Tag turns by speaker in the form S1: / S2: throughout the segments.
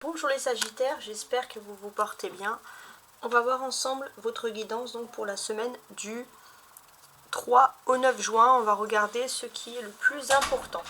S1: Bonjour les Sagittaires, j'espère que vous vous portez bien. On va voir ensemble votre guidance donc pour la semaine du 3 au 9 juin. On va regarder ce qui est le plus important.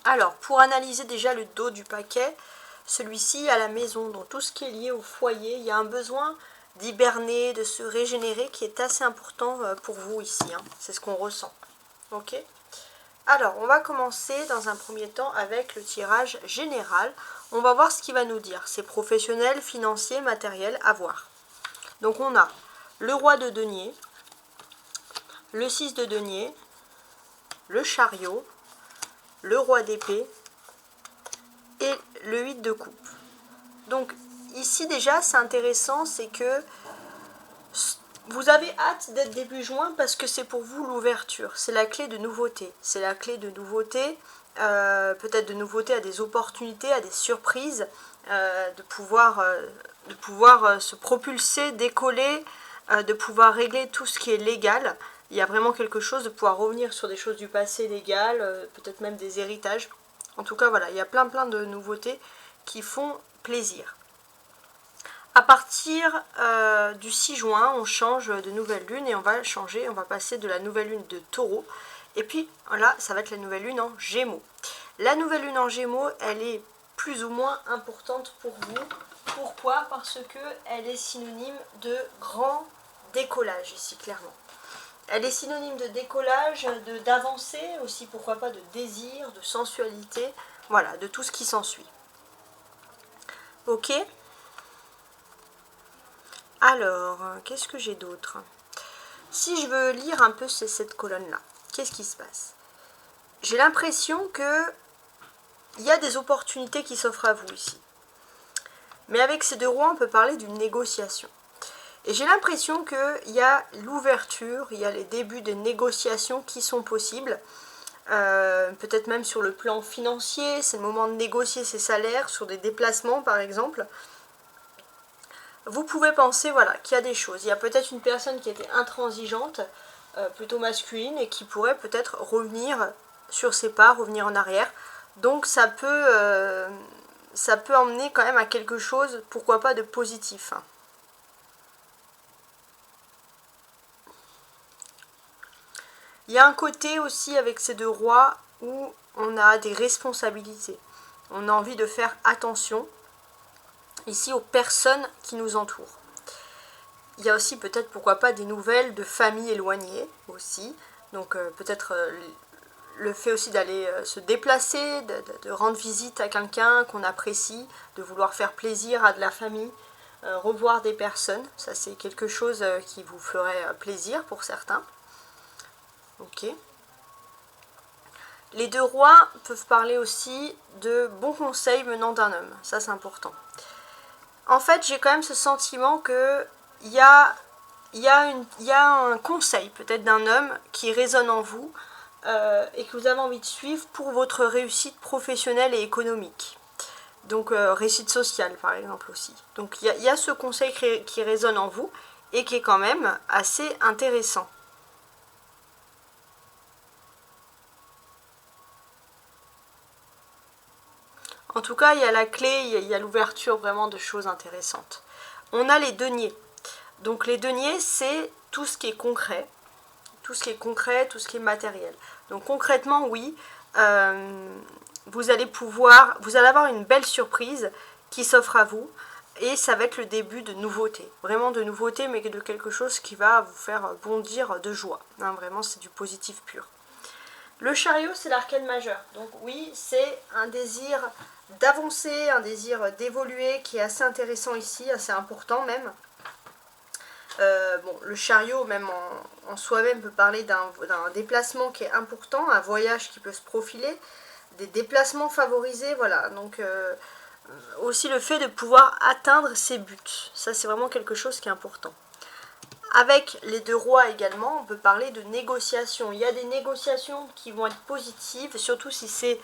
S1: Alors, pour analyser déjà le dos du paquet, celui-ci à la maison, dans tout ce qui est lié au foyer, il y a un besoin d'hiberner, de se régénérer qui est assez important pour vous ici. C'est ce qu'on ressent. Ok ? Alors, on va commencer dans un premier temps avec le tirage général. On va voir ce qu'il va nous dire. C'est professionnel, financier, matériel, à voir. Donc, on a le roi de denier, le 6 de denier, le chariot, le roi d'épée et le 8 de coupe. Donc, ici déjà, c'est intéressant, c'est que vous avez hâte d'être début juin parce que c'est pour vous l'ouverture. C'est la clé de nouveauté. C'est la clé de nouveauté, peut-être de nouveauté à des opportunités, à des surprises, de pouvoir se propulser, décoller, de pouvoir régler tout ce qui est légal. Il y a vraiment quelque chose de pouvoir revenir sur des choses du passé légales, peut-être même des héritages. En tout cas, voilà, il y a plein de nouveautés qui font plaisir. À partir du 6 juin, on change de nouvelle lune et on va passer de la nouvelle lune de Taureau. Et puis là, ça va être la nouvelle lune en Gémeaux. La nouvelle lune en Gémeaux, elle est plus ou moins importante pour vous. Pourquoi? Parce qu'elle est synonyme de grand décollage ici, clairement. Elle est synonyme de décollage, d'avancée, aussi pourquoi pas de désir, de sensualité, voilà, de tout ce qui s'ensuit. Ok? Alors, qu'est-ce que j'ai d'autre? Si je veux lire un peu cette colonne-là, qu'est-ce qui se passe? J'ai l'impression qu'il y a des opportunités qui s'offrent à vous ici. Mais avec ces deux rois, on peut parler d'une négociation. Et j'ai l'impression qu'il y a l'ouverture, il y a les débuts de négociations qui sont possibles. Peut-être même sur le plan financier, c'est le moment de négocier ses salaires, sur des déplacements par exemple. Vous pouvez penser voilà, qu'il y a des choses. Il y a peut-être une personne qui était intransigeante, plutôt masculine, et qui pourrait peut-être revenir sur ses pas, revenir en arrière. Donc ça peut emmener quand même à quelque chose, pourquoi pas, de positif. Il y a un côté aussi avec ces deux rois où on a des responsabilités. On a envie de faire attention ici aux personnes qui nous entourent. Il y a aussi peut-être, pourquoi pas, des nouvelles de familles éloignées aussi. Donc peut-être le fait aussi d'aller se déplacer, de rendre visite à quelqu'un qu'on apprécie, de vouloir faire plaisir à de la famille, revoir des personnes. Ça, c'est quelque chose qui vous ferait plaisir pour certains. Ok. Les deux rois peuvent parler aussi de bons conseils venant d'un homme. Ça, c'est important. En fait, j'ai quand même ce sentiment que il y a un conseil peut-être d'un homme qui résonne en vous et que vous avez envie de suivre pour votre réussite professionnelle et économique. Donc réussite sociale par exemple aussi. Donc il y a ce conseil qui résonne en vous et qui est quand même assez intéressant. En tout cas, il y a la clé, il y a l'ouverture vraiment de choses intéressantes. On a les deniers. Donc les deniers, c'est tout ce qui est concret, tout ce qui est matériel. Donc concrètement, oui, vous allez avoir une belle surprise qui s'offre à vous, et ça va être le début de nouveautés, vraiment de nouveautés, mais de quelque chose qui va vous faire bondir de joie. Vraiment, c'est du positif pur. Le chariot, c'est l'arcane majeur. Donc oui, c'est un désir d'avancer, un désir d'évoluer qui est assez intéressant ici, assez important même. Bon, le chariot, même en soi-même, peut parler d'un déplacement qui est important, un voyage qui peut se profiler, des déplacements favorisés, voilà. Donc, aussi le fait de pouvoir atteindre ses buts. Ça, c'est vraiment quelque chose qui est important. Avec les deux rois également, on peut parler de négociations. Il y a des négociations qui vont être positives, surtout si c'est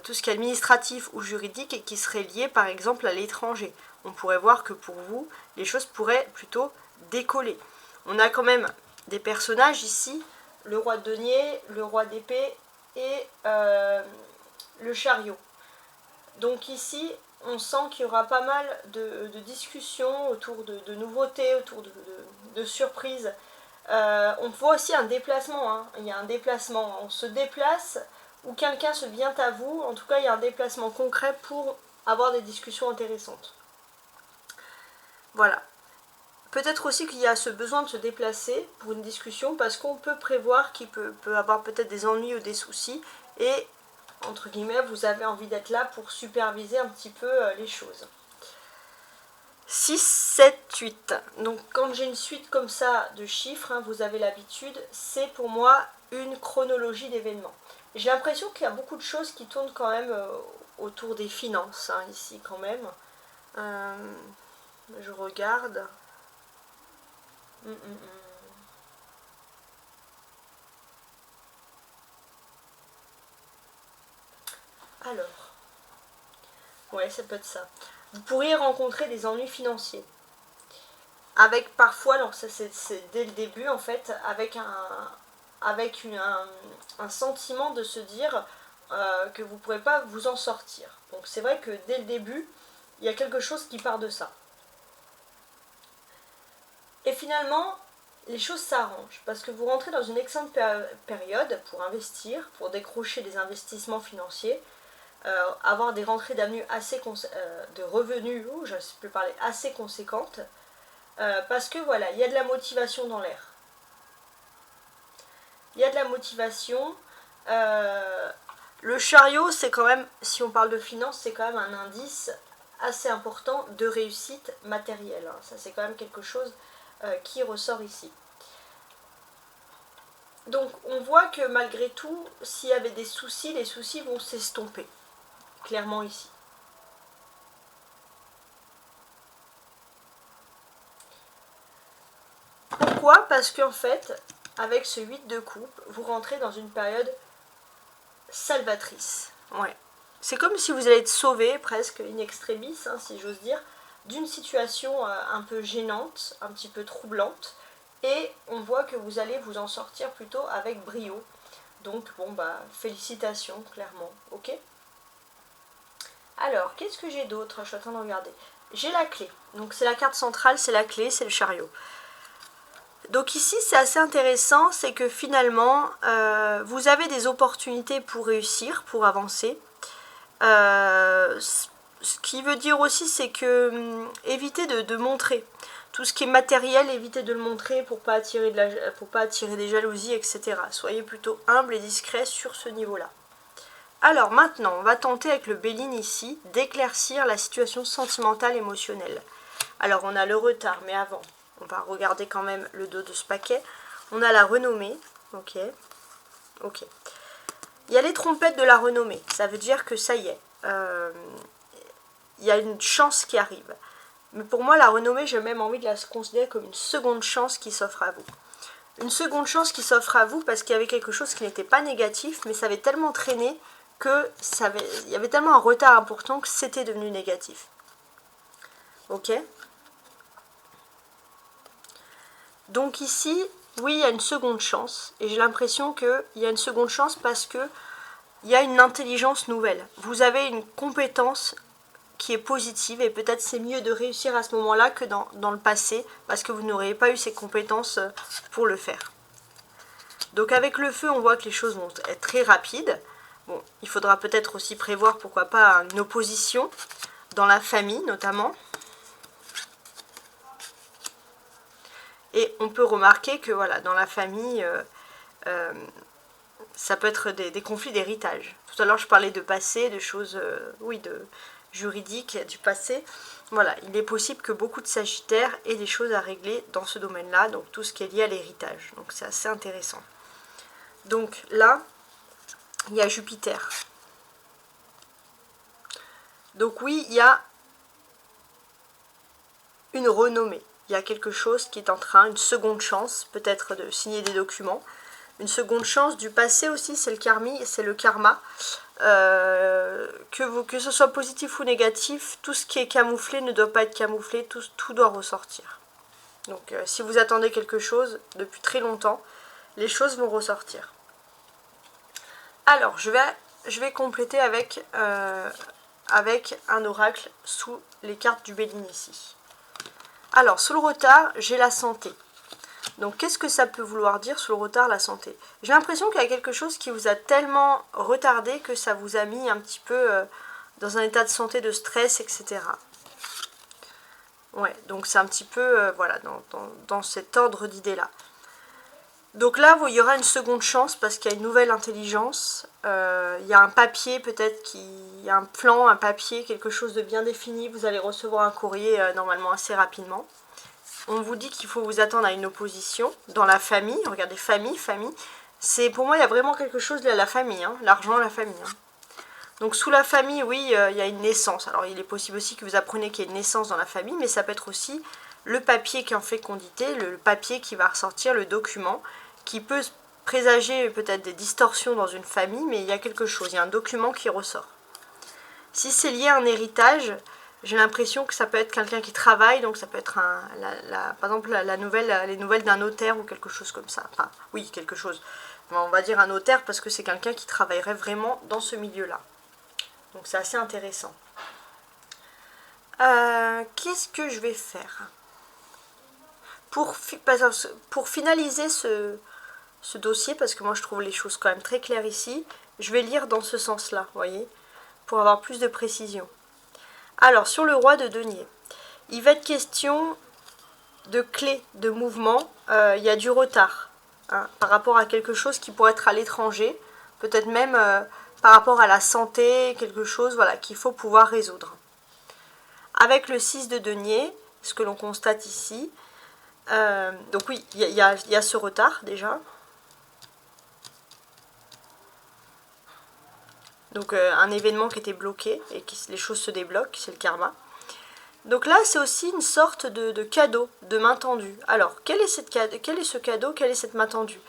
S1: tout ce qui est administratif ou juridique et qui serait lié par exemple à l'étranger. On pourrait voir que pour vous, les choses pourraient plutôt décoller. On a quand même des personnages ici, le roi de denier, le roi d'épée et le chariot. Donc ici, on sent qu'il y aura pas mal de discussions autour de nouveautés, autour de surprises. On voit aussi un déplacement, hein. Il y a un déplacement, on se déplace ou quelqu'un se vient à vous. En tout cas, il y a un déplacement concret pour avoir des discussions intéressantes. Voilà. Peut-être aussi qu'il y a ce besoin de se déplacer pour une discussion parce qu'on peut prévoir qu'il peut avoir peut-être des ennuis ou des soucis et, entre guillemets, vous avez envie d'être là pour superviser un petit peu les choses. 6, 7, 8. Donc quand j'ai une suite comme ça de chiffres, hein, vous avez l'habitude, c'est pour moi une chronologie d'événements. J'ai l'impression qu'il y a beaucoup de choses qui tournent quand même autour des finances, hein, ici quand même. Je regarde. Alors, ouais, ça peut être ça. Vous pourriez rencontrer des ennuis financiers. Avec parfois, alors ça c'est dès le début en fait, avec un sentiment de se dire que vous ne pourrez pas vous en sortir. Donc c'est vrai que dès le début, il y a quelque chose qui part de ça. Et finalement, les choses s'arrangent parce que vous rentrez dans une excellente période pour investir, pour décrocher des investissements financiers, avoir des rentrées d'avenus de revenus, je ne sais plus parler, assez conséquentes, parce que voilà, il y a de la motivation dans l'air. Il y a de la motivation. Le chariot, c'est quand même, si on parle de finance, c'est quand même un indice assez important de réussite matérielle. Hein. Ça, c'est quand même quelque chose qui ressort ici. Donc, on voit que malgré tout, s'il y avait des soucis, les soucis vont s'estomper. Clairement ici. Pourquoi? Parce qu'en fait, avec ce 8 de coupe, vous rentrez dans une période salvatrice. Ouais. C'est comme si vous allez être sauvé, presque in extremis, hein, si j'ose dire, d'une situation un peu gênante, un petit peu troublante, et on voit que vous allez vous en sortir plutôt avec brio. Donc, bon, bah, félicitations, clairement, ok? Alors, qu'est-ce que j'ai d'autre? Je suis en train de regarder. J'ai la clé. Donc, c'est la carte centrale, c'est la clé, c'est le chariot. Donc ici, c'est assez intéressant, c'est que finalement, vous avez des opportunités pour réussir, pour avancer. Ce qui veut dire aussi, c'est que évitez de montrer. Tout ce qui est matériel, évitez de le montrer pour pas attirer des jalousies, etc. Soyez plutôt humble et discret sur ce niveau-là. Alors maintenant, on va tenter avec le Béline ici d'éclaircir la situation sentimentale émotionnelle. Alors on a le retard, mais avant, on va regarder quand même le dos de ce paquet. On a la renommée, ok. Il y a les trompettes de la renommée, ça veut dire que ça y est, il y a une chance qui arrive. Mais pour moi, la renommée, j'ai même envie de la considérer comme une seconde chance qui s'offre à vous. Une seconde chance qui s'offre à vous parce qu'il y avait quelque chose qui n'était pas négatif, mais ça avait tellement traîné que il y avait tellement un retard important que c'était devenu négatif. Ok? Donc ici, oui, il y a une seconde chance. Et j'ai l'impression qu'il y a une seconde chance parce que il y a une intelligence nouvelle. Vous avez une compétence qui est positive et peut-être c'est mieux de réussir à ce moment-là que dans le passé parce que vous n'auriez pas eu ces compétences pour le faire. Donc avec le feu, on voit que les choses vont être très rapides. Bon, il faudra peut-être aussi prévoir, pourquoi pas, une opposition dans la famille notamment. Et on peut remarquer que voilà, dans la famille, ça peut être des conflits d'héritage. Tout à l'heure, je parlais de passé, de choses, de juridiques, du passé. Voilà, il est possible que beaucoup de Sagittaires aient des choses à régler dans ce domaine-là, donc tout ce qui est lié à l'héritage. Donc c'est assez intéressant. Donc là, il y a Jupiter. Donc oui, il y a une renommée. Il y a quelque chose qui est en train, une seconde chance, peut-être de signer des documents. Une seconde chance du passé aussi, c'est le karma. Que ce soit positif ou négatif, tout ce qui est camouflé ne doit pas être camouflé, tout doit ressortir. Donc si vous attendez quelque chose depuis très longtemps, les choses vont ressortir. Alors, je vais compléter avec avec un oracle sous les cartes du Béline ici. Alors, sous le retard, j'ai la santé. Donc, qu'est-ce que ça peut vouloir dire sous le retard, la santé? J'ai l'impression qu'il y a quelque chose qui vous a tellement retardé que ça vous a mis un petit peu dans un état de santé, de stress, etc. Ouais, donc c'est un petit peu, voilà, dans cet ordre d'idées-là. Donc là, il y aura une seconde chance parce qu'il y a une nouvelle intelligence. Il y a un papier peut-être, il y a un plan, un papier, quelque chose de bien défini. Vous allez recevoir un courrier normalement assez rapidement. On vous dit qu'il faut vous attendre à une opposition dans la famille. Regardez, famille. Pour moi, il y a vraiment quelque chose lié à la famille, hein, l'argent, la famille. Hein. Donc sous la famille, oui, il y a une naissance. Alors il est possible aussi que vous appreniez qu'il y a une naissance dans la famille, mais ça peut être aussi le papier qui est en fécondité, le papier qui va ressortir, le document, qui peut présager peut-être des distorsions dans une famille, mais il y a quelque chose, il y a un document qui ressort. Si c'est lié à un héritage, j'ai l'impression que ça peut être quelqu'un qui travaille, donc ça peut être par exemple les nouvelles d'un notaire ou quelque chose comme ça. Enfin, oui, quelque chose. On va dire un notaire parce que c'est quelqu'un qui travaillerait vraiment dans ce milieu-là. Donc c'est assez intéressant. Qu'est-ce que je vais faire pour finaliser ce dossier, parce que moi je trouve les choses quand même très claires ici, je vais lire dans ce sens-là, vous voyez, pour avoir plus de précision. Alors, sur le roi de denier, il va être question de clés, de mouvement, il y a du retard hein, par rapport à quelque chose qui pourrait être à l'étranger, peut-être même par rapport à la santé, quelque chose voilà, qu'il faut pouvoir résoudre. Avec le 6 de denier, ce que l'on constate ici, donc oui, il y a ce retard déjà. Donc un événement qui était bloqué et les choses se débloquent, c'est le karma. Donc là, c'est aussi une sorte de cadeau, de main tendue. Alors, quel est ce cadeau, quelle est cette main tendue?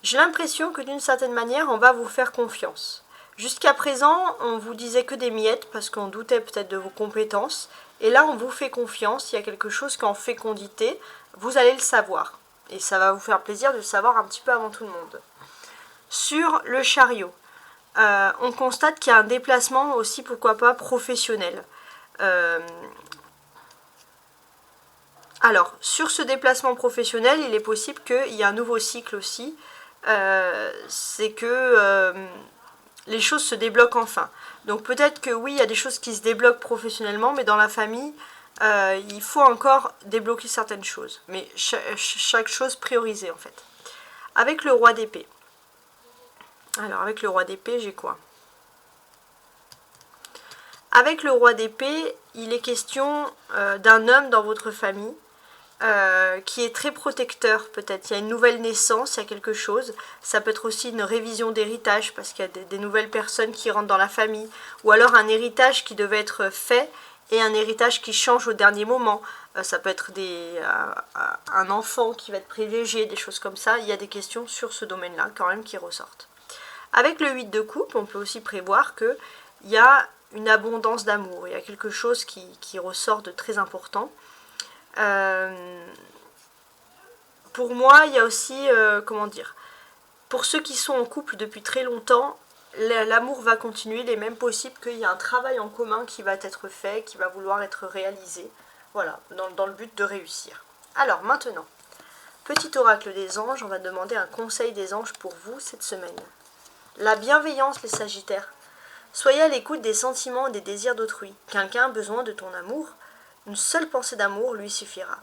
S1: J'ai l'impression que d'une certaine manière, on va vous faire confiance. Jusqu'à présent, on vous disait que des miettes parce qu'on doutait peut-être de vos compétences. Et là, on vous fait confiance, il y a quelque chose qui est en fécondité, vous allez le savoir. Et ça va vous faire plaisir de le savoir un petit peu avant tout le monde. Sur le chariot, on constate qu'il y a un déplacement aussi, pourquoi pas, professionnel. Alors, sur ce déplacement professionnel, il est possible qu'il y ait un nouveau cycle aussi. C'est que les choses se débloquent enfin. Donc peut-être que oui, il y a des choses qui se débloquent professionnellement, mais dans la famille, il faut encore débloquer certaines choses. Mais chaque chose priorisée en fait. Avec le roi d'épée. Alors avec le roi d'épée, j'ai quoi? Avec le roi d'épée, il est question d'un homme dans votre famille qui est très protecteur peut-être. Il y a une nouvelle naissance, il y a quelque chose. Ça peut être aussi une révision d'héritage parce qu'il y a des nouvelles personnes qui rentrent dans la famille. Ou alors un héritage qui devait être fait et un héritage qui change au dernier moment. Ça peut être un enfant qui va être privilégié, des choses comme ça. Il y a des questions sur ce domaine-là quand même qui ressortent. Avec le 8 de coupe, on peut aussi prévoir qu'il y a une abondance d'amour. Il y a quelque chose qui ressort de très important. Pour moi, il y a aussi, comment dire, pour ceux qui sont en couple depuis très longtemps, l'amour va continuer. Il est même possible qu'il y ait un travail en commun qui va être fait, qui va vouloir être réalisé. Voilà, dans le but de réussir. Alors maintenant, petit oracle des anges, on va demander un conseil des anges pour vous cette semaine. La bienveillance, les sagittaires. Soyez à l'écoute des sentiments et des désirs d'autrui. Quelqu'un a besoin de ton amour. Une seule pensée d'amour lui suffira.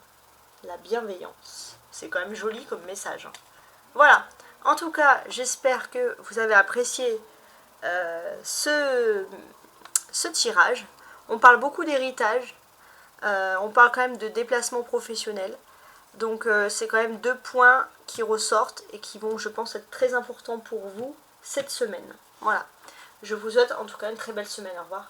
S1: La bienveillance. C'est quand même joli comme message. Hein. Voilà. En tout cas, j'espère que vous avez apprécié ce tirage. On parle beaucoup d'héritage. On parle quand même de déplacement professionnel. Donc c'est quand même 2 points qui ressortent et qui vont, je pense, être très importants pour vous cette semaine. Voilà. Je vous souhaite en tout cas une très belle semaine. Au revoir.